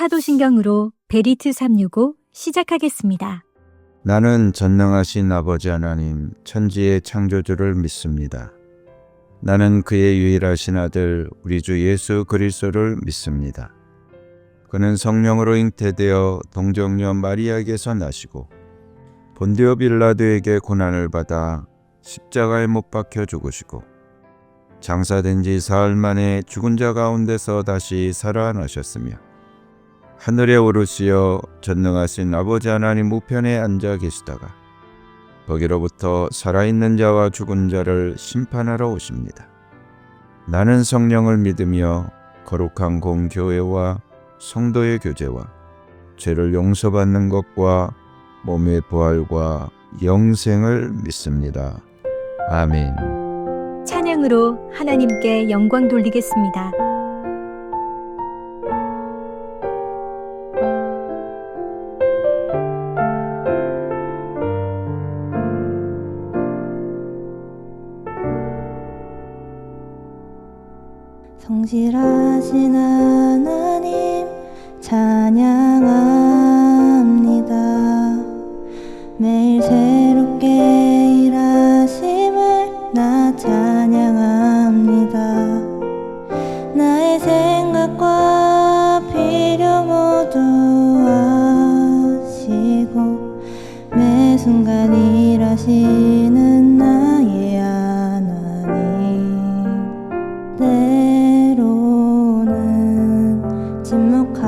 사도신경으로 베리트 365 시작하겠습니다. 나는 전능하신 아버지 하나님 천지의 창조주를 믿습니다. 나는 그의 유일하신 아들 우리 주 예수 그리스도를 믿습니다. 그는 성령으로 잉태되어 동정녀 마리아에게서 나시고 본디오 빌라도에게 고난을 받아 십자가에 못 박혀 죽으시고 장사된 지 사흘 만에 죽은 자 가운데서 다시 살아나셨으며 하늘에 오르시어 전능하신 아버지 하나님 우편에 앉아 계시다가 거기로부터 살아있는 자와 죽은 자를 심판하러 오십니다. 나는 성령을 믿으며 거룩한 공교회와 성도의 교제와 죄를 용서받는 것과 몸의 부활과 영생을 믿습니다. 아멘. 찬양으로 하나님께 영광 돌리겠습니다. 성실하신 하나님 찬양합니다. 매일 새롭게 일하심을 나 찬양합니다. 나의 생각과 필요 모두 아시고 매 순간 일하시는 나의 하나님. 때로는 침묵하심으로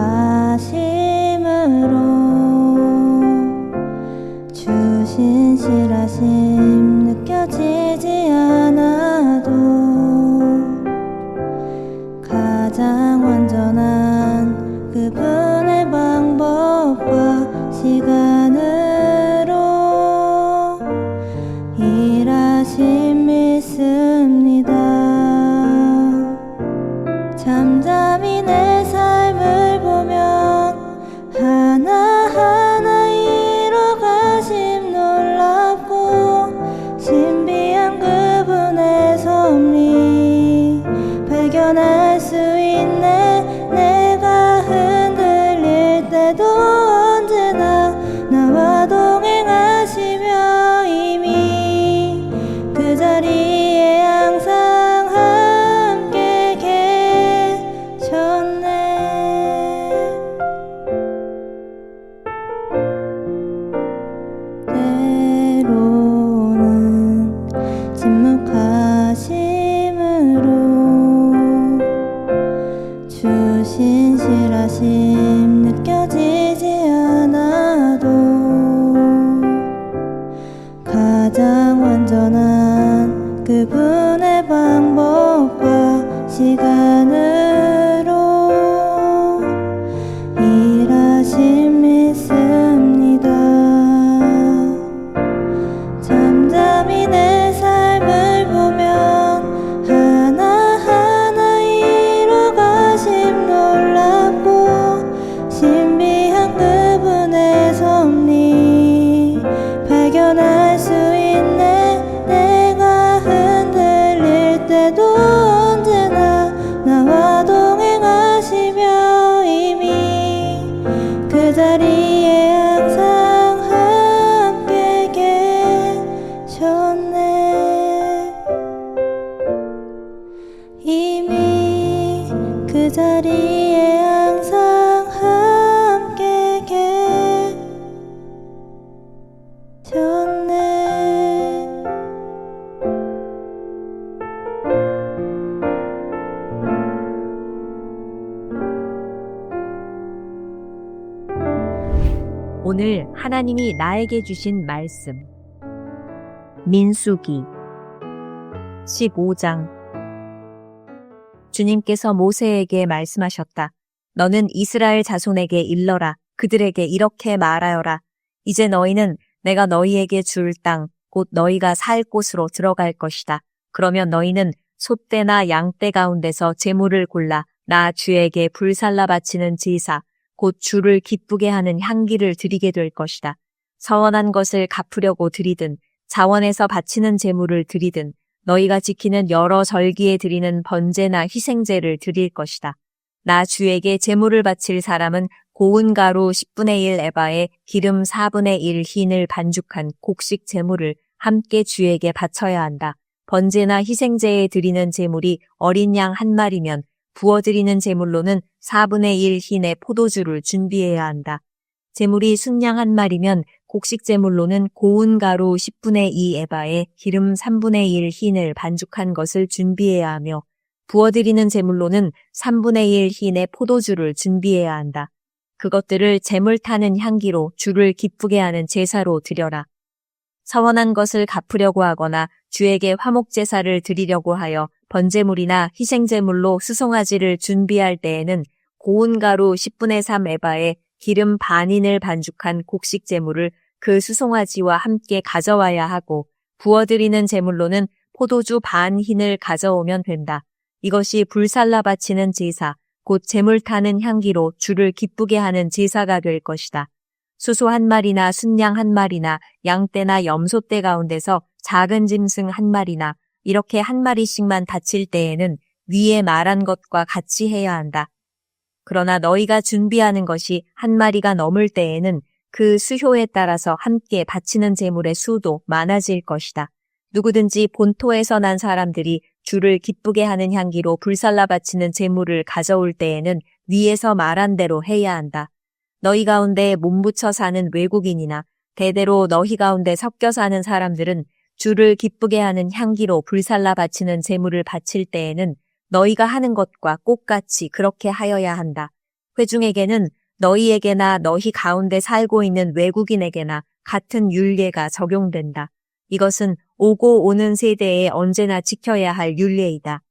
주신 실하심 느껴지지 않아도 가장 완전한 그분의 방법과 시간으로 일하심 믿습니다. 잠잠히 내 삶을 보면 하나하나 이뤄가심 놀랍고 신비한 그분의 섭리 발견할 수 있네. 내가 흔들릴 때도 언제나 나와 동행하시며 이미 그 자리에 항상 함께 계셨네. 때로는 침묵하심으로 주신 실하심 느껴지지 않아도 가장 완전한 그분의 방법과 시간으로 일하심 믿습니다. 잠잠히 내 삶을 보면 하나하나 이뤄가심 놀랍고 신비한 그분의 섭리 발견할 수 있네. 내가 흔들릴 때도 언제나 나와 동행하시며 이미 그 자리에 항상 함께 계셨네. 이미 그 자리에 항상 함께 계셨네. 오늘 하나님이 나에게 주신 말씀 민수기 15장. 주님께서 모세에게 말씀하셨다. 너는 이스라엘 자손에게 일러라. 그들에게 이렇게 말하여라. 이제 너희는 내가 너희에게 줄 땅, 곧 너희가 살 곳으로 들어갈 것이다. 그러면 너희는 소떼나 양떼 가운데서 제물을 골라 나 주에게 불살라 바치는 제사, 곧 주를 기쁘게 하는 향기를 드리게 될 것이다. 서원한 것을 갚으려고 드리든 자원에서 바치는 제물을 드리든 너희가 지키는 여러 절기에 드리는 번제나 희생제를 드릴 것이다. 나 주에게 제물을 바칠 사람은 고운 가루 10분의 1 에바에 기름 4분의 1 흰을 반죽한 곡식 제물을 함께 주에게 바쳐야 한다. 번제나 희생제에 드리는 제물이 어린 양 한 마리면 부어드리는 제물로는 4분의 1 흰의 포도주를 준비해야 한다. 제물이 순양 한 마리면 곡식 제물로는 고운 가루 10분의 2 에바에 기름 3분의 1 흰을 반죽한 것을 준비해야 하며 부어드리는 제물로는 3분의 1 흰의 포도주를 준비해야 한다. 그것들을 제물 타는 향기로 주를 기쁘게 하는 제사로 드려라. 서원한 것을 갚으려고 하거나 주에게 화목제사를 드리려고 하여 번제물이나 희생제물로 수송아지를 준비할 때에는 고운 가루 10분의 3 에바에 기름 반인을 반죽한 곡식 제물을 그 수송아지와 함께 가져와야 하고 부어드리는 제물로는 포도주 반 흰을 가져오면 된다. 이것이 불살라 바치는 제사, 곧 제물 타는 향기로 주를 기쁘게 하는 제사가 될 것이다. 수소 한 마리나 순양 한 마리나 양떼나 염소떼 가운데서 작은 짐승 한 마리나 이렇게 한 마리씩만 바칠 때에는 위에 말한 것과 같이 해야 한다. 그러나 너희가 준비하는 것이 한 마리가 넘을 때에는 그 수효에 따라서 함께 바치는 제물의 수도 많아질 것이다. 누구든지 본토에서 난 사람들이 주를 기쁘게 하는 향기로 불살라 바치는 제물을 가져올 때에는 위에서 말한 대로 해야 한다. 너희 가운데 몸붙여 사는 외국인이나 대대로 너희 가운데 섞여 사는 사람들은 주를 기쁘게 하는 향기로 불살라 바치는 제물을 바칠 때에는 너희가 하는 것과 똑같이 그렇게 하여야 한다. 회중에게는 너희에게나 너희 가운데 살고 있는 외국인에게나 같은 율례가 적용된다. 이것은 오고 오는 세대에 언제나 지켜야 할 율례이다.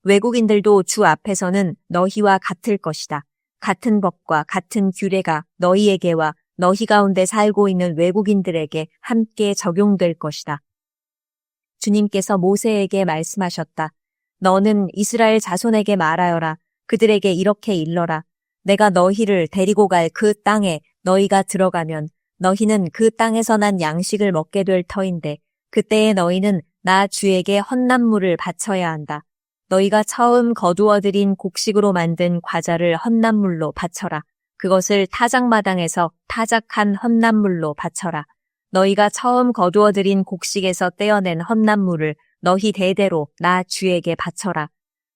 외국인들도 주 앞에서는 너희와 같을 것이다. 같은 법과 같은 규례가 너희에게와 너희 가운데 살고 있는 외국인들에게 함께 적용될 것이다. 주님께서 모세에게 말씀하셨다. 너는 이스라엘 자손에게 말하여라. 그들에게 이렇게 일러라. 내가 너희를 데리고 갈 그 땅에 너희가 들어가면 너희는 그 땅에서 난 양식을 먹게 될 터인데 그때에 너희는 나 주에게 헌납물을 바쳐야 한다. 너희가 처음 거두어들인 곡식으로 만든 과자를 헌납물로 바쳐라. 그것을 타작마당에서 타작한 헌납물로 바쳐라. 너희가 처음 거두어들인 곡식에서 떼어낸 헌납물을 너희 대대로 나 주에게 바쳐라.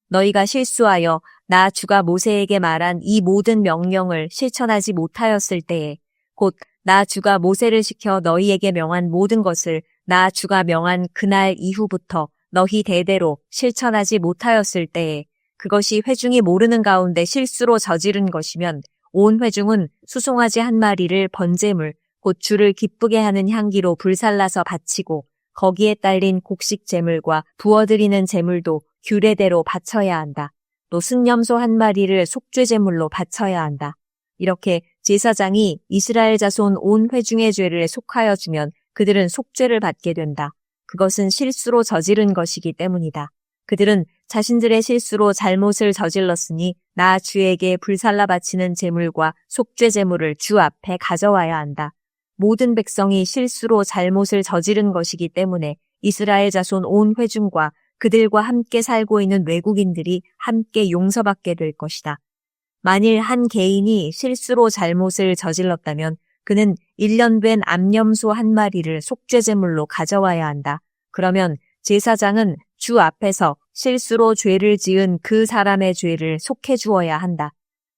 너희가 실수하여 나 주가 모세에게 말한 이 모든 명령을 실천하지 못하였을 때에 곧 나 주가 모세를 시켜 너희에게 명한 모든 것을 나 주가 명한 그날 이후부터 너희 대대로 실천하지 못하였을 때에 그것이 회중이 모르는 가운데 실수로 저지른 것이면 온 회중은 수송아지 한 마리를 번제물 곧 주를 기쁘게 하는 향기로 불살라서 바치고 거기에 딸린 곡식 제물과 부어드리는 제물도 규례대로 바쳐야 한다. 또 순염소 한 마리를 속죄 제물로 바쳐야 한다. 이렇게 제사장이 이스라엘 자손 온 회중의 죄를 속하여 주면 그들은 속죄를 받게 된다. 그것은 실수로 저지른 것이기 때문이다. 그들은 자신들의 실수로 잘못을 저질렀으니 나 주에게 불살라 바치는 제물과 속죄 제물을 주 앞에 가져와야 한다. 모든 백성이 실수로 잘못을 저지른 것이기 때문에 이스라엘 자손 온 회중과 그들과 함께 살고 있는 외국인들이 함께 용서받게 될 것이다. 만일 한 개인이 실수로 잘못을 저질렀다면 그는 1년 된 암염소 한 마리를 속죄제물로 가져와야 한다. 그러면 제사장은 주 앞에서 실수로 죄를 지은 그 사람의 죄를 속해 주어야 한다.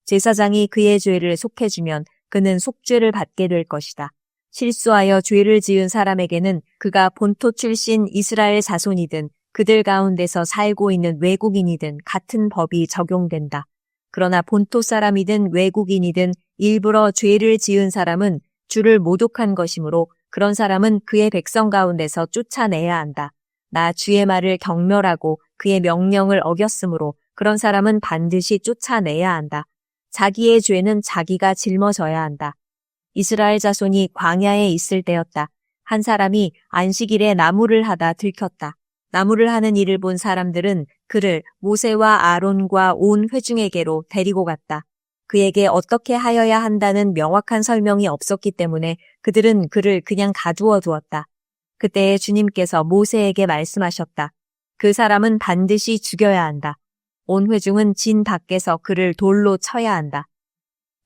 제사장이 그의 죄를 속해 주면 그는 속죄를 받게 될 것이다. 실수하여 죄를 지은 사람에게는 그가 본토 출신 이스라엘 자손이든 그들 가운데서 살고 있는 외국인이든 같은 법이 적용된다. 그러나 본토 사람이든 외국인이든 일부러 죄를 지은 사람은 주를 모독한 것이므로 그런 사람은 그의 백성 가운데서 쫓아내야 한다. 나 주의 말을 경멸하고 그의 명령을 어겼으므로 그런 사람은 반드시 쫓아내야 한다. 자기의 죄는 자기가 짊어져야 한다. 이스라엘 자손이 광야에 있을 때였다. 한 사람이 안식일에 나무를 하다 들켰다. 나무를 하는 일을 본 사람들은 그를 모세와 아론과 온 회중에게로 데리고 갔다. 그에게 어떻게 하여야 한다는 명확한 설명이 없었기 때문에 그들은 그를 그냥 가두어 두었다. 그때 주님께서 모세에게 말씀하셨다. 그 사람은 반드시 죽여야 한다. 온 회중은 진 밖에서 그를 돌로 쳐야 한다.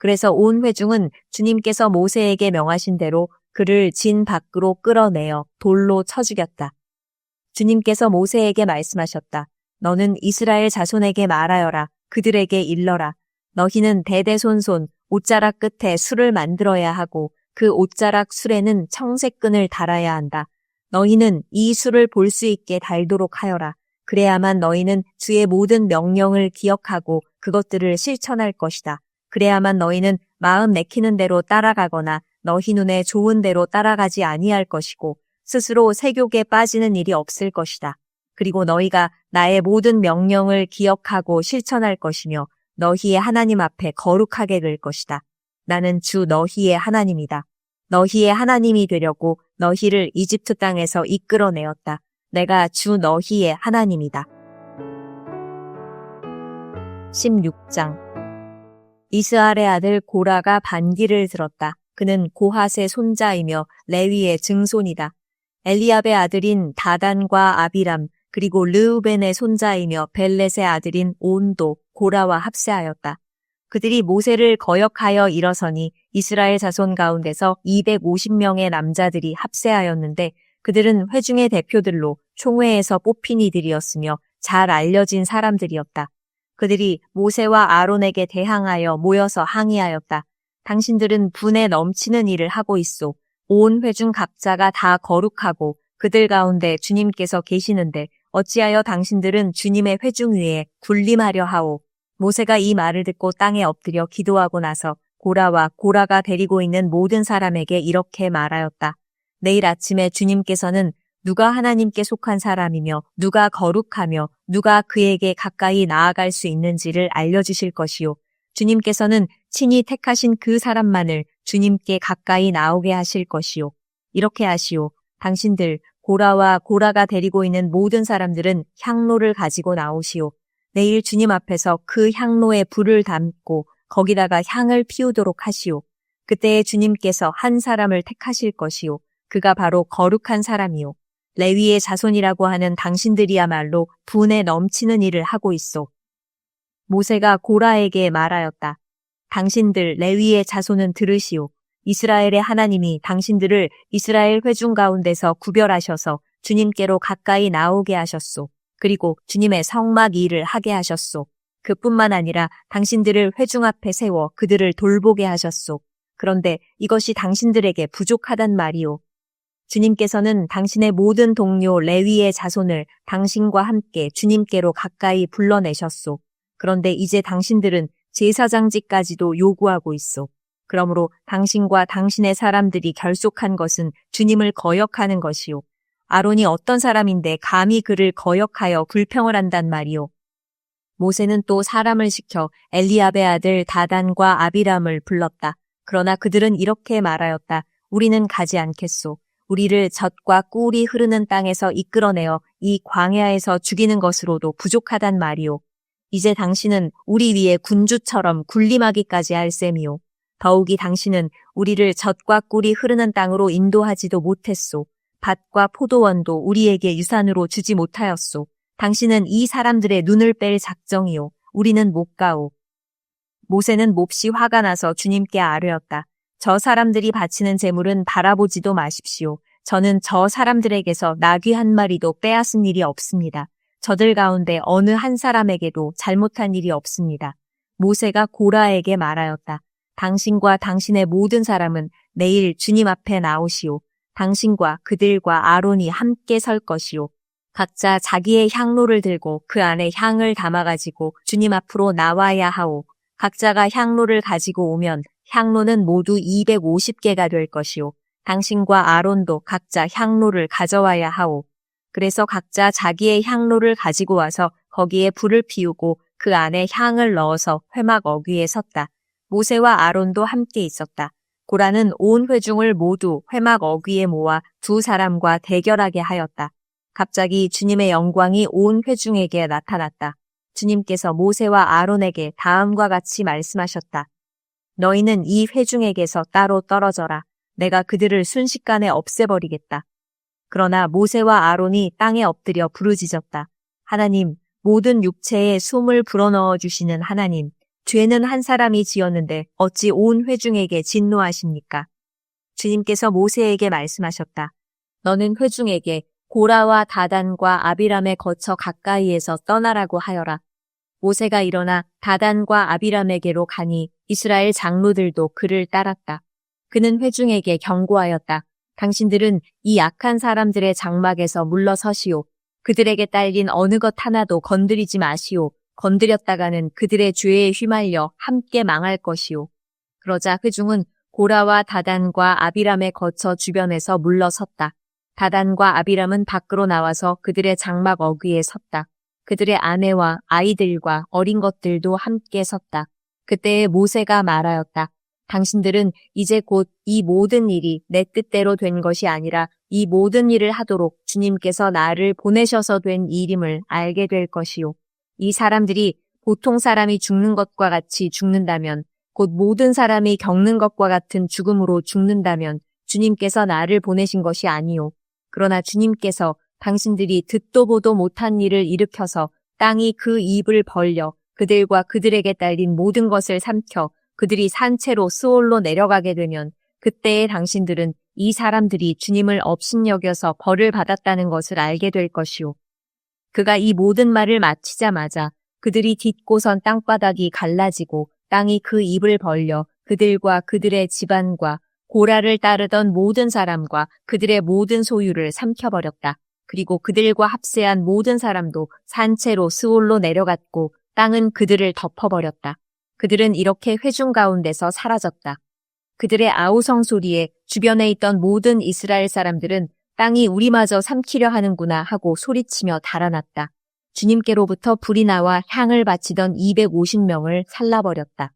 그래서 온 회중은 주님께서 모세에게 명하신 대로 그를 진 밖으로 끌어내어 돌로 쳐 죽였다. 주님께서 모세에게 말씀하셨다. 너는 이스라엘 자손에게 말하여라. 그들에게 일러라. 너희는 대대손손 옷자락 끝에 술을 만들어야 하고 그 옷자락 술에는 청색끈을 달아야 한다. 너희는 이 술을 볼 수 있게 달도록 하여라. 그래야만 너희는 주의 모든 명령을 기억하고 그것들을 실천할 것이다. 그래야만 너희는 마음 내키는 대로 따라가거나 너희 눈에 좋은 대로 따라가지 아니할 것이고 스스로 세욕에 빠지는 일이 없을 것이다. 그리고 너희가 나의 모든 명령을 기억하고 실천할 것이며 너희의 하나님 앞에 거룩하게 될 것이다. 나는 주 너희의 하나님이다. 너희의 하나님이 되려고 너희를 이집트 땅에서 이끌어내었다. 내가 주 너희의 하나님이다. 16장 이스라엘의 아들 고라가 반기를 들었다. 그는 고핫의 손자이며 레위의 증손이다. 엘리압의 아들인 다단과 아비람 그리고 르우벤의 손자이며 벨렛의 아들인 온도 고라와 합세하였다. 그들이 모세를 거역하여 일어서니 이스라엘 자손 가운데서 250명의 남자들이 합세하였는데 그들은 회중의 대표들로 총회에서 뽑힌 이들이었으며 잘 알려진 사람들이었다. 그들이 모세와 아론에게 대항하여 모여서 항의하였다. 당신들은 분에 넘치는 일을 하고 있소. 온 회중 각자가 다 거룩하고 그들 가운데 주님께서 계시는데 어찌하여 당신들은 주님의 회중 위에 군림하려 하오. 모세가 이 말을 듣고 땅에 엎드려 기도하고 나서 고라와 고라가 데리고 있는 모든 사람에게 이렇게 말하였다. 내일 아침에 주님께서는 누가 하나님께 속한 사람이며 누가 거룩하며 누가 그에게 가까이 나아갈 수 있는지를 알려주실 것이요. 주님께서는 친히 택하신 그 사람만을 주님께 가까이 나오게 하실 것이요. 이렇게 하시오. 당신들 고라와 고라가 데리고 있는 모든 사람들은 향로를 가지고 나오시오. 내일 주님 앞에서 그 향로에 불을 담고 거기다가 향을 피우도록 하시오. 그때에 주님께서 한 사람을 택하실 것이요. 그가 바로 거룩한 사람이요. 레위의 자손이라고 하는 당신들이야말로 분에 넘치는 일을 하고 있소. 모세가 고라에게 말하였다. 당신들 레위의 자손은 들으시오. 이스라엘의 하나님이 당신들을 이스라엘 회중 가운데서 구별하셔서 주님께로 가까이 나오게 하셨소. 그리고 주님의 성막 일을 하게 하셨소. 그뿐만 아니라 당신들을 회중 앞에 세워 그들을 돌보게 하셨소. 그런데 이것이 당신들에게 부족하단 말이오. 주님께서는 당신의 모든 동료 레위의 자손을 당신과 함께 주님께로 가까이 불러내셨소. 그런데 이제 당신들은 제사장직까지도 요구하고 있소. 그러므로 당신과 당신의 사람들이 결속한 것은 주님을 거역하는 것이요. 아론이 어떤 사람인데 감히 그를 거역하여 불평을 한단 말이오. 모세는 또 사람을 시켜 엘리압의 아들 다단과 아비람을 불렀다. 그러나 그들은 이렇게 말하였다. 우리는 가지 않겠소. 우리를 젖과 꿀이 흐르는 땅에서 이끌어내어 이 광야에서 죽이는 것으로도 부족하단 말이오. 이제 당신은 우리 위에 군주처럼 군림하기까지 할 셈이오. 더욱이 당신은 우리를 젖과 꿀이 흐르는 땅으로 인도하지도 못했소. 밭과 포도원도 우리에게 유산으로 주지 못하였소. 당신은 이 사람들의 눈을 뺄 작정이요. 우리는 못 가오. 모세는 몹시 화가 나서 주님께 아뢰었다. 저 사람들이 바치는 제물은 바라보지도 마십시오. 저는 저 사람들에게서 나귀 한 마리도 빼앗은 일이 없습니다. 저들 가운데 어느 한 사람에게도 잘못한 일이 없습니다. 모세가 고라에게 말하였다. 당신과 당신의 모든 사람은 내일 주님 앞에 나오시오. 당신과 그들과 아론이 함께 설 것이오. 각자 자기의 향로를 들고 그 안에 향을 담아가지고 주님 앞으로 나와야 하오. 각자가 향로를 가지고 오면 향로는 모두 250개가 될 것이오. 당신과 아론도 각자 향로를 가져와야 하오. 그래서 각자 자기의 향로를 가지고 와서 거기에 불을 피우고 그 안에 향을 넣어서 회막 어귀에 섰다. 모세와 아론도 함께 있었다. 고라는 온 회중을 모두 회막 어귀에 모아 두 사람과 대결하게 하였다. 갑자기 주님의 영광이 온 회중에게 나타났다. 주님께서 모세와 아론에게 다음과 같이 말씀하셨다. 너희는 이 회중에게서 따로 떨어져라. 내가 그들을 순식간에 없애버리겠다. 그러나 모세와 아론이 땅에 엎드려 부르짖었다. 하나님, 모든 육체에 숨을 불어넣어 주시는 하나님, 죄는 한 사람이 지었는데 어찌 온 회중에게 진노하십니까? 주님께서 모세에게 말씀하셨다. 너는 회중에게 고라와 다단과 아비람에 거쳐 가까이에서 떠나라고 하여라. 모세가 일어나 다단과 아비람에게로 가니 이스라엘 장로들도 그를 따랐다. 그는 회중에게 경고하였다. 당신들은 이 악한 사람들의 장막에서 물러서시오. 그들에게 딸린 어느 것 하나도 건드리지 마시오. 건드렸다가는 그들의 죄에 휘말려 함께 망할 것이오. 그러자 회중은 고라와 다단과 아비람에 거쳐 주변에서 물러섰다. 다단과 아비람은 밖으로 나와서 그들의 장막 어귀에 섰다. 그들의 아내와 아이들과 어린 것들도 함께 섰다. 그때에 모세가 말하였다. 당신들은 이제 곧 이 모든 일이 내 뜻대로 된 것이 아니라 이 모든 일을 하도록 주님께서 나를 보내셔서 된 일임을 알게 될 것이요. 이 사람들이 보통 사람이 죽는 것과 같이 죽는다면, 곧 모든 사람이 겪는 것과 같은 죽음으로 죽는다면 주님께서 나를 보내신 것이 아니요. 그러나 주님께서 당신들이 듣도 보도 못한 일을 일으켜서 땅이 그 입을 벌려 그들과 그들에게 딸린 모든 것을 삼켜 그들이 산채로 스올로 내려가게 되면 그때에 당신들은 이 사람들이 주님을 업신여겨서 벌을 받았다는 것을 알게 될 것이요. 그가 이 모든 말을 마치자마자 그들이 딛고선 땅바닥이 갈라지고 땅이 그 입을 벌려 그들과 그들의 집안과 고라를 따르던 모든 사람과 그들의 모든 소유를 삼켜버렸다. 그리고 그들과 합세한 모든 사람도 산채로 스올로 내려갔고 땅은 그들을 덮어버렸다. 그들은 이렇게 회중 가운데서 사라졌다. 그들의 아우성 소리에 주변에 있던 모든 이스라엘 사람들은 땅이 우리마저 삼키려 하는구나 하고 소리치며 달아났다. 주님께로부터 불이 나와 향을 바치던 250명을 살라버렸다.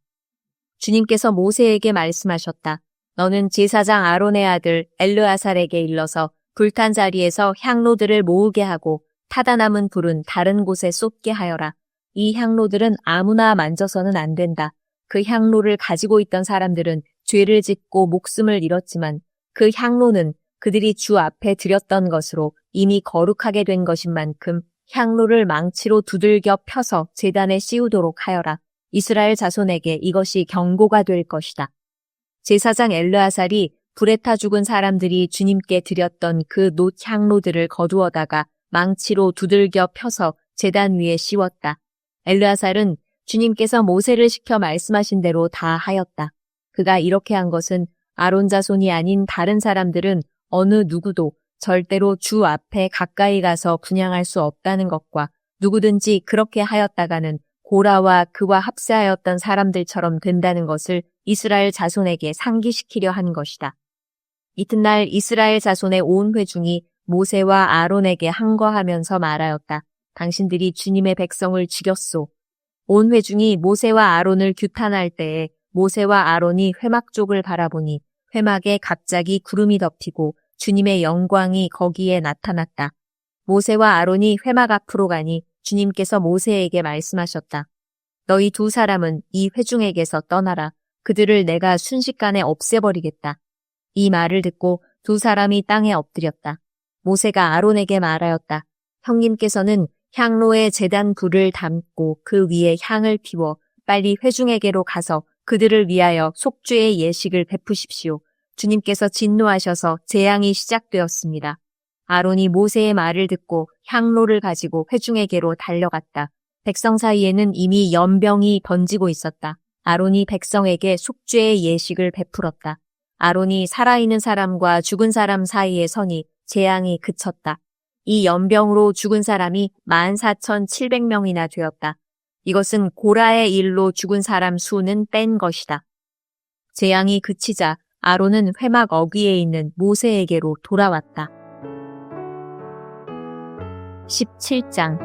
주님께서 모세에게 말씀하셨다. 너는 제사장 아론의 아들 엘르아살에게 일러서 불탄 자리에서 향로들을 모으게 하고 타다 남은 불은 다른 곳에 쏟게 하여라. 이 향로들은 아무나 만져서는 안 된다. 그 향로를 가지고 있던 사람들은 죄를 짓고 목숨을 잃었지만 그 향로는 그들이 주 앞에 드렸던 것으로 이미 거룩하게 된 것인 만큼 향로를 망치로 두들겨 펴서 제단에 씌우도록 하여라. 이스라엘 자손에게 이것이 경고가 될 것이다. 제사장 엘르아살이 불에 타 죽은 사람들이 주님께 드렸던 그 놋 향로들을 거두어다가 망치로 두들겨 펴서 제단 위에 씌웠다. 엘르아살은 주님께서 모세를 시켜 말씀하신 대로 다 하였다. 그가 이렇게 한 것은 아론 자손이 아닌 다른 사람들은 어느 누구도 절대로 주 앞에 가까이 가서 분향할 수 없다는 것과 누구든지 그렇게 하였다가는 고라와 그와 합세하였던 사람들처럼 된다는 것을 이스라엘 자손에게 상기시키려 한 것이다. 이튿날 이스라엘 자손의 온 회중이 모세와 아론에게 항거하면서 말하였다. 당신들이 주님의 백성을 죽였소. 온 회중이 모세와 아론을 규탄할 때에 모세와 아론이 회막 쪽을 바라보니 회막에 갑자기 구름이 덮이고 주님의 영광이 거기에 나타났다. 모세와 아론이 회막 앞으로 가니 주님께서 모세에게 말씀하셨다. 너희 두 사람은 이 회중에게서 떠나라. 그들을 내가 순식간에 없애버리겠다. 이 말을 듣고 두 사람이 땅에 엎드렸다. 모세가 아론에게 말하였다. 형님께서는 향로에 제단 불을 담고 그 위에 향을 피워 빨리 회중에게로 가서 그들을 위하여 속죄의 예식을 베푸십시오. 주님께서 진노하셔서 재앙이 시작되었습니다. 아론이 모세의 말을 듣고 향로를 가지고 회중에게로 달려갔다. 백성 사이에는 이미 연병이 번지고 있었다. 아론이 백성에게 속죄의 예식을 베풀었다. 아론이 살아있는 사람과 죽은 사람 사이에 서니 재앙이 그쳤다. 이 연병으로 죽은 사람이 14,700명이나 되었다. 이것은 고라의 일로 죽은 사람 수는 뺀 것이다. 재앙이 그치자 아론은 회막 어귀에 있는 모세에게로 돌아왔다. 17장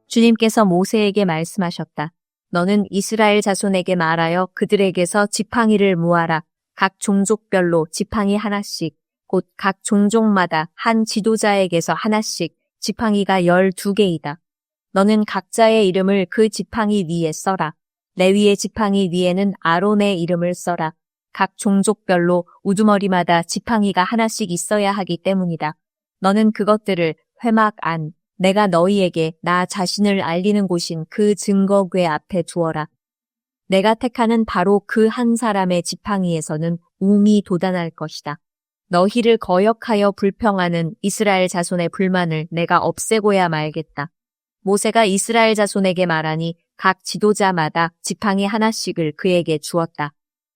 주님께서 모세에게 말씀하셨다. 너는 이스라엘 자손에게 말하여 그들에게서 지팡이를 모아라. 각 종족별로 지팡이 하나씩, 곧 각 종족마다 한 지도자에게서 하나씩 지팡이가 12개이다. 너는 각자의 이름을 그 지팡이 위에 써라. 레위의 지팡이 위에는 아론의 이름을 써라. 각 종족별로 우두머리마다 지팡이가 하나씩 있어야 하기 때문이다. 너는 그것들을 회막 안, 내가 너희에게 나 자신을 알리는 곳인 그 증거궤 앞에 두어라. 내가 택하는 바로 그 한 사람의 지팡이에서는 움이 돋아날 것이다. 너희를 거역하여 불평하는 이스라엘 자손의 불만을 내가 없애고야 말겠다. 모세가 이스라엘 자손에게 말하니 각 지도자마다 지팡이 하나씩을 그에게 주었다.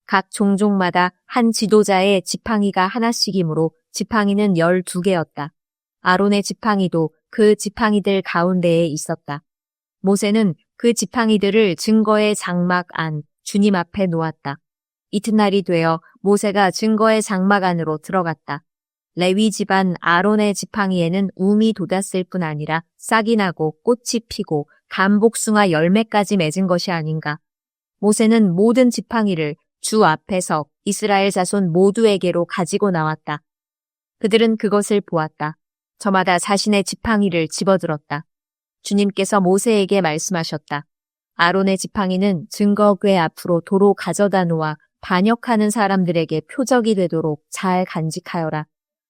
각 종족마다 한 지도자의 지팡이가 하나씩이므로 지팡이는 12개였다. 아론의 지팡이도 그 지팡이들 가운데에 있었다. 모세는 그 지팡이들을 증거의 장막 안 주님 앞에 놓았다. 이튿날이 되어 모세가 증거의 장막 안으로 들어갔다. 레위 집안 아론의 지팡이에는 움이 돋았을 뿐 아니라 싹이 나고 꽃이 피고 감복숭아 열매까지 맺은 것이 아닌가. 모세는 모든 지팡이를 주 앞에서 이스라엘 자손 모두에게로 가지고 나왔다. 그들은 그것을 보았다. 저마다 자신의 지팡이를 집어들었다. 주님께서 모세에게 말씀하셨다. 아론의 지팡이는 증거궤 앞으로 도로 가져다 놓아 반역하는 사람들에게 표적이 되도록 잘 간직하여라.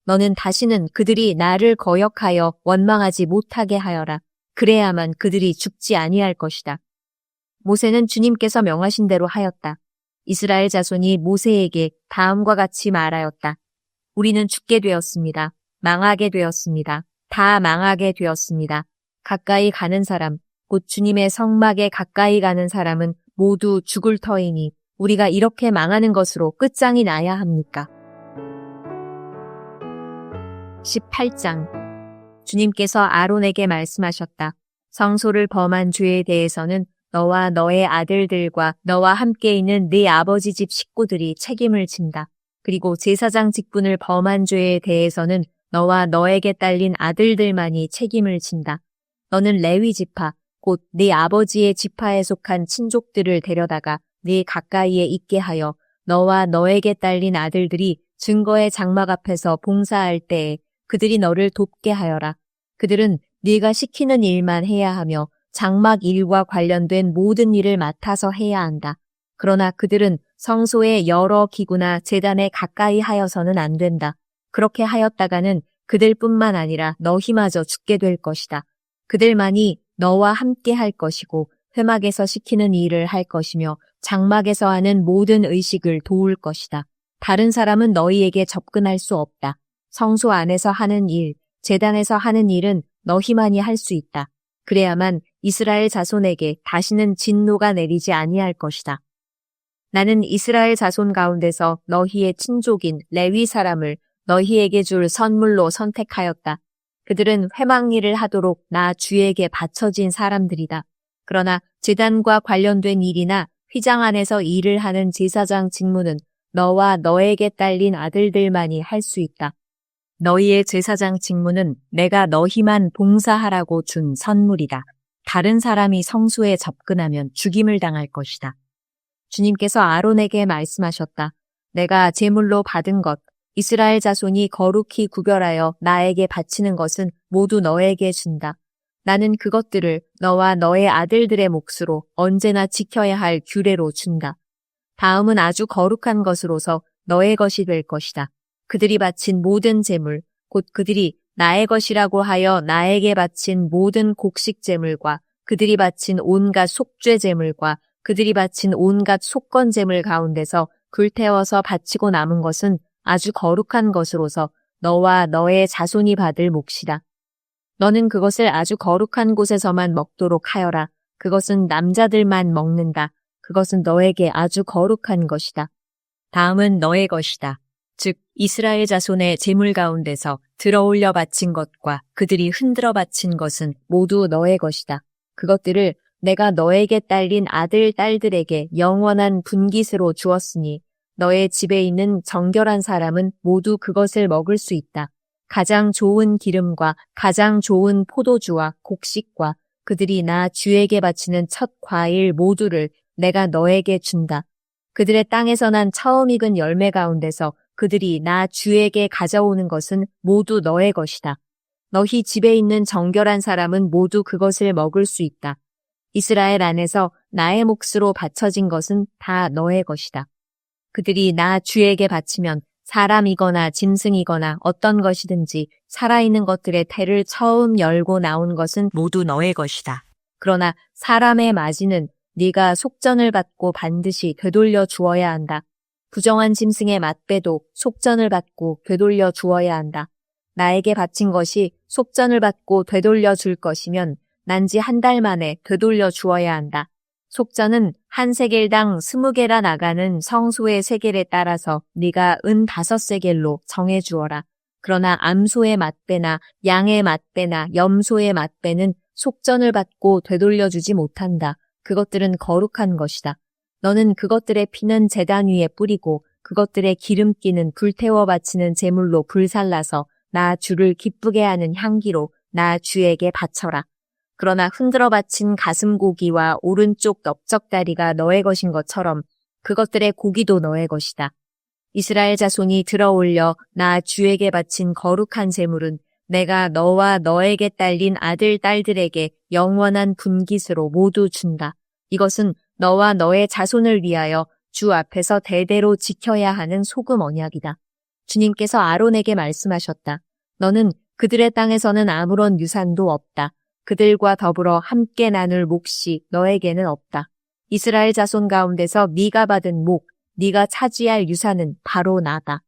너는 다시는 그들이 나를 거역하여 원망하지 못하게 하여라. 그래야만 그들이 죽지 아니할 것이다. 모세는 주님께서 명하신 대로 하였다. 이스라엘 자손이 모세에게 다음과 같이 말하였다. 우리는 죽게 되었습니다. 망하게 되었습니다. 다 망하게 되었습니다. 가까이 가는 사람, 곧 주님의 성막에 가까이 가는 사람은 모두 죽을 터이니 우리가 이렇게 망하는 것으로 끝장이 나야 합니까? 18장. 주님께서 아론에게 말씀하셨다. 성소를 범한 죄에 대해서는 너와 너의 아들들과 너와 함께 있는 네 아버지 집 식구들이 책임을 진다. 그리고 제사장 직분을 범한 죄에 대해서는 너와 너에게 딸린 아들들만이 책임을 진다. 너는 레위 지파, 곧 네 아버지의 지파에 속한 친족들을 데려다가 네 가까이에 있게 하여 너와 너에게 딸린 아들들이 증거의 장막 앞에서 봉사할 때에 그들이 너를 돕게 하여라. 그들은 네가 시키는 일만 해야 하며 장막 일과 관련된 모든 일을 맡아서 해야 한다. 그러나 그들은 성소의 여러 기구나 제단에 가까이 하여서는 안 된다. 그렇게 하였다가는 그들뿐만 아니라 너희마저 죽게 될 것이다. 그들만이 너와 함께 할 것이고 회막에서 시키는 일을 할 것이며 장막에서 하는 모든 의식을 도울 것이다. 다른 사람은 너희에게 접근할 수 없다. 성소 안에서 하는 일, 제단에서 하는 일은 너희만이 할 수 있다. 그래야만 이스라엘 자손에게 다시는 진노가 내리지 아니할 것이다. 나는 이스라엘 자손 가운데서 너희의 친족인 레위 사람을 너희에게 줄 선물로 선택하였다. 그들은 회막 일을 하도록 나 주에게 바쳐진 사람들이다. 그러나 제단과 관련된 일이나 휘장 안에서 일을 하는 제사장 직무는 너와 너에게 딸린 아들들만이 할 수 있다. 너희의 제사장 직무는 내가 너희만 봉사하라고 준 선물이다. 다른 사람이 성소에 접근하면 죽임을 당할 것이다. 주님께서 아론에게 말씀하셨다. 내가 제물로 받은 것, 이스라엘 자손이 거룩히 구별하여 나에게 바치는 것은 모두 너에게 준다. 나는 그것들을 너와 너의 아들들의 몫으로 언제나 지켜야 할 규례로 준다. 다음은 아주 거룩한 것으로서 너의 것이 될 것이다. 그들이 바친 모든 제물, 곧 그들이 나의 것이라고 하여 나에게 바친 모든 곡식 제물과 그들이 바친 온갖 속죄 제물과 그들이 바친 온갖 속건 제물 가운데서 불태워서 바치고 남은 것은 아주 거룩한 것으로서 너와 너의 자손이 받을 몫이다. 너는 그것을 아주 거룩한 곳에서만 먹도록 하여라. 그것은 남자들만 먹는다. 그것은 너에게 아주 거룩한 것이다. 다음은 너의 것이다. 즉 이스라엘 자손의 제물 가운데서 들어올려 바친 것과 그들이 흔들어 바친 것은 모두 너의 것이다. 그것들을 내가 너에게 딸린 아들, 딸들에게 영원한 분깃으로 주었으니 너의 집에 있는 정결한 사람은 모두 그것을 먹을 수 있다. 가장 좋은 기름과 가장 좋은 포도주와 곡식과 그들이 나 주에게 바치는 첫 과일 모두를 내가 너에게 준다. 그들의 땅에서 난 처음 익은 열매 가운데서 그들이 나 주에게 가져오는 것은 모두 너의 것이다. 너희 집에 있는 정결한 사람은 모두 그것을 먹을 수 있다. 이스라엘 안에서 나의 몫으로 바쳐진 것은 다 너의 것이다. 그들이 나 주에게 바치면 사람이거나 짐승이거나 어떤 것이든지 살아있는 것들의 태를 처음 열고 나온 것은 모두 너의 것이다. 그러나 사람의 마지는 네가 속전을 받고 반드시 되돌려 주어야 한다. 부정한 짐승의 맛배도 속전을 받고 되돌려 주어야 한다. 나에게 바친 것이 속전을 받고 되돌려 줄 것이면 난지 한 달 만에 되돌려 주어야 한다. 속전은 한 세겔당 20개라 나가는 성소의 세겔에 따라서 네가 은 5세겔로 정해 주어라. 그러나 암소의 맛배나 양의 맛배나 염소의 맛배는 속전을 받고 되돌려 주지 못한다. 그것들은 거룩한 것이다. 너는 그것들의 피는 제단 위에 뿌리고 그것들의 기름기는 불태워 바치는 제물로 불살라서 나 주를 기쁘게 하는 향기로 나 주에게 바쳐라. 그러나 흔들어 바친 가슴고기와 오른쪽 넓적다리가 너의 것인 것처럼 그것들의 고기도 너의 것이다. 이스라엘 자손이 들어올려 나 주에게 바친 거룩한 제물은 내가 너와 너에게 딸린 아들 딸들에게 영원한 분깃으로 모두 준다. 이것은 너와 너의 자손을 위하여 주 앞에서 대대로 지켜야 하는 소금 언약이다. 주님께서 아론에게 말씀하셨다. 너는 그들의 땅에서는 아무런 유산도 없다. 그들과 더불어 함께 나눌 몫이 너에게는 없다. 이스라엘 자손 가운데서 네가 받은 목, 네가 차지할 유산은 바로 나다.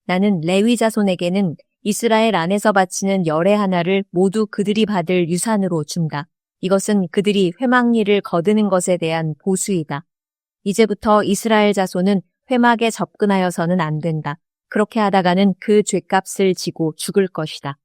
나는 레위 자손에게는 이스라엘 안에서 바치는 열의 하나를 모두 그들이 받을 유산으로 준다. 이것은 그들이 회막리를 거두는 것에 대한 보수이다. 이제부터 이스라엘 자손은 회막에 접근하여서는 안 된다. 그렇게 하다가는 그 죄값을 지고 죽을 것이다.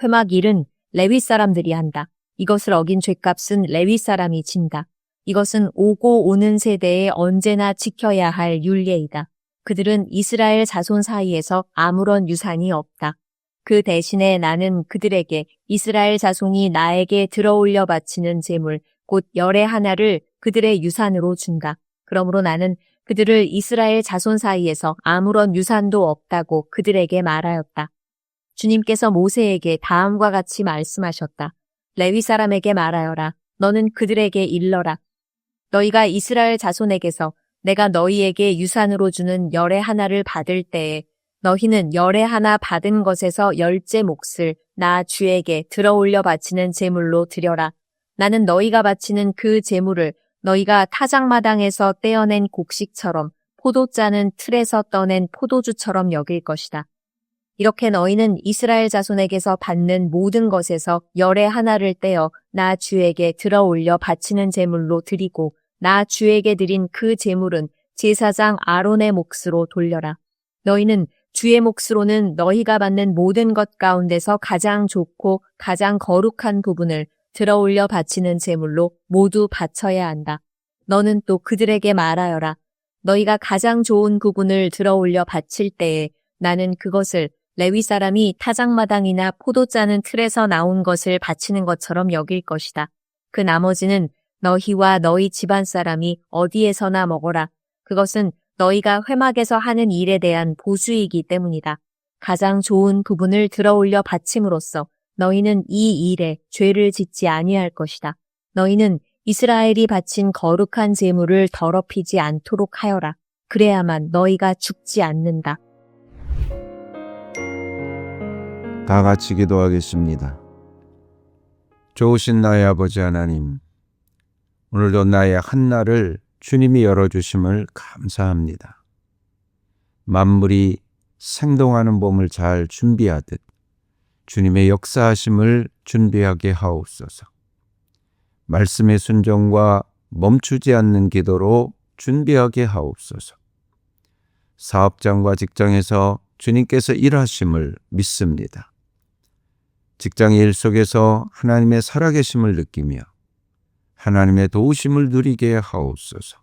회막 일은 레위 사람들이 한다. 이것을 어긴 죄값은 레위 사람이 진다. 이것은 오고 오는 세대에 언제나 지켜야 할 율례이다. 그들은 이스라엘 자손 사이에서 아무런 유산이 없다. 그 대신에 나는 그들에게 이스라엘 자손이 나에게 들어올려 바치는 제물, 곧 열의 하나를 그들의 유산으로 준다. 그러므로 나는 그들을 이스라엘 자손 사이에서 아무런 유산도 없다고 그들에게 말하였다. 주님께서 모세에게 다음과 같이 말씀하셨다. 레위 사람에게 말하여라. 너는 그들에게 일러라. 너희가 이스라엘 자손에게서 내가 너희에게 유산으로 주는 열의 하나를 받을 때에 너희는 열의 하나 받은 것에서 10째 몫을 나 주에게 들어올려 바치는 제물로 드려라. 나는 너희가 바치는 그 제물을 너희가 타작마당에서 떼어낸 곡식처럼 포도 짜는 틀에서 떠낸 포도주처럼 여길 것이다. 이렇게 너희는 이스라엘 자손에게서 받는 모든 것에서 열의 하나를 떼어 나 주에게 들어올려 바치는 제물로 드리고 나 주에게 드린 그 제물은 제사장 아론의 몫으로 돌려라. 너희는 주의 몫으로는 너희가 받는 모든 것 가운데서 가장 좋고 가장 거룩한 부분을 들어올려 바치는 제물로 모두 바쳐야 한다. 너는 또 그들에게 말하여라. 너희가 가장 좋은 부분을 들어올려 바칠 때에 나는 그것을 레위 사람이 타작마당이나 포도 짜는 틀에서 나온 것을 바치는 것처럼 여길 것이다. 그 나머지는 너희와 너희 집안 사람이 어디에서나 먹어라. 그것은 너희가 회막에서 하는 일에 대한 보수이기 때문이다. 가장 좋은 부분을 들어올려 바침으로써 너희는 이 일에 죄를 짓지 아니할 것이다. 너희는 이스라엘이 바친 거룩한 제물을 더럽히지 않도록 하여라. 그래야만 너희가 죽지 않는다. 다 같이 기도하겠습니다. 좋으신 나의 아버지 하나님, 오늘도 나의 한날을 주님이 열어주심을 감사합니다. 만물이 생동하는 봄을 잘 준비하듯 주님의 역사하심을 준비하게 하옵소서. 말씀의 순종과 멈추지 않는 기도로 준비하게 하옵소서. 사업장과 직장에서 주님께서 일하심을 믿습니다. 직장의 일 속에서 하나님의 살아계심을 느끼며 하나님의 도우심을 누리게 하옵소서.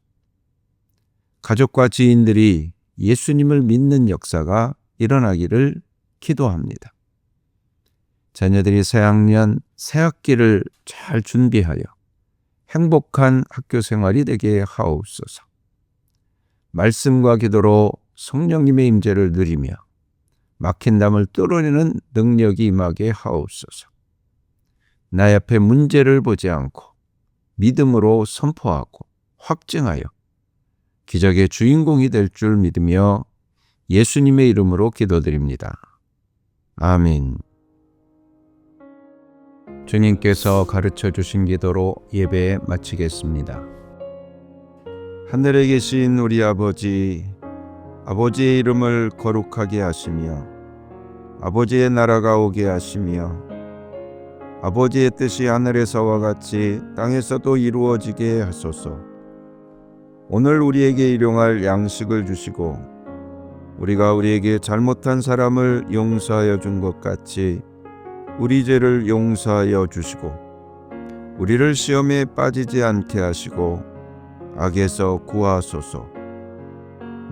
가족과 지인들이 예수님을 믿는 역사가 일어나기를 기도합니다. 자녀들이 새학년, 새학기를 잘 준비하여 행복한 학교 생활이 되게 하옵소서. 말씀과 기도로 성령님의 임재를 누리며 막힌 담을 뚫어내는 능력이 임하게 하옵소서. 나 옆에 문제를 보지 않고 믿음으로 선포하고 확증하여 기적의 주인공이 될 줄 믿으며 예수님의 이름으로 기도드립니다. 아멘. 주님께서 가르쳐 주신 기도로 예배 마치겠습니다. 하늘에 계신 우리 아버지, 아버지의 이름을 거룩하게 하시며 아버지의 나라가 오게 하시며 아버지의 뜻이 하늘에서와 같이 땅에서도 이루어지게 하소서. 오늘 우리에게 일용할 양식을 주시고 우리가 우리에게 잘못한 사람을 용서하여 준 것 같이 우리 죄를 용서하여 주시고 우리를 시험에 빠지지 않게 하시고 악에서 구하소서.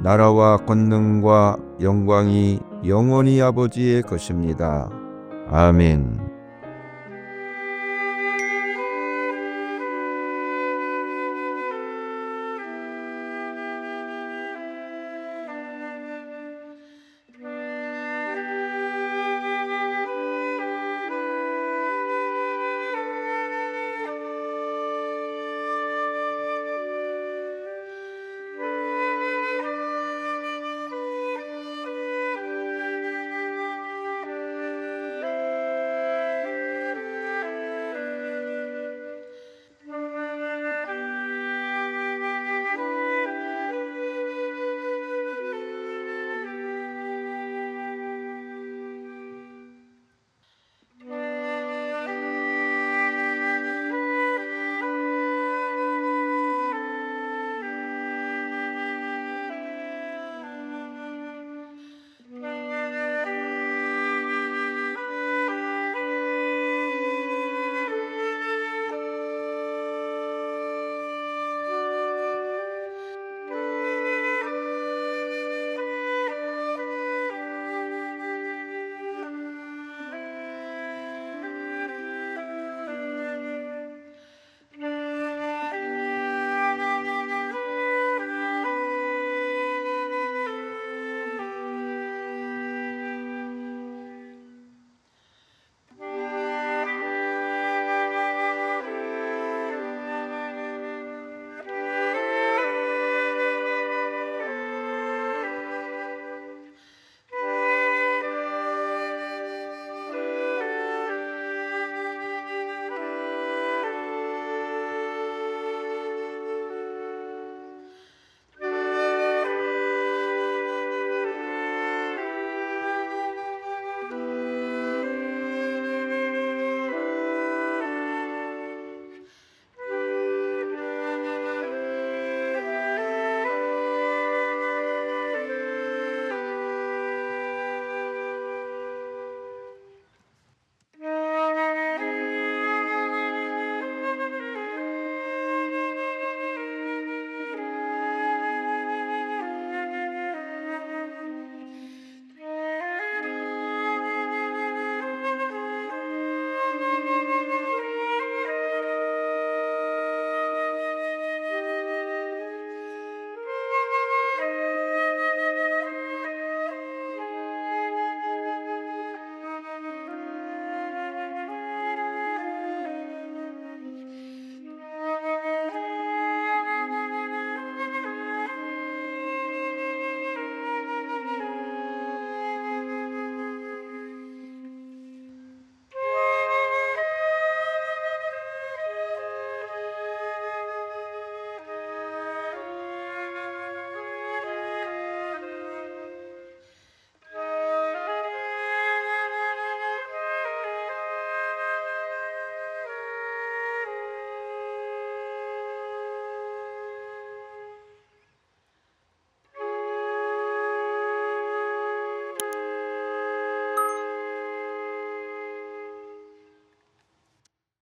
나라와 권능과 영광이 영원히 아버지의 것입니다. 아멘.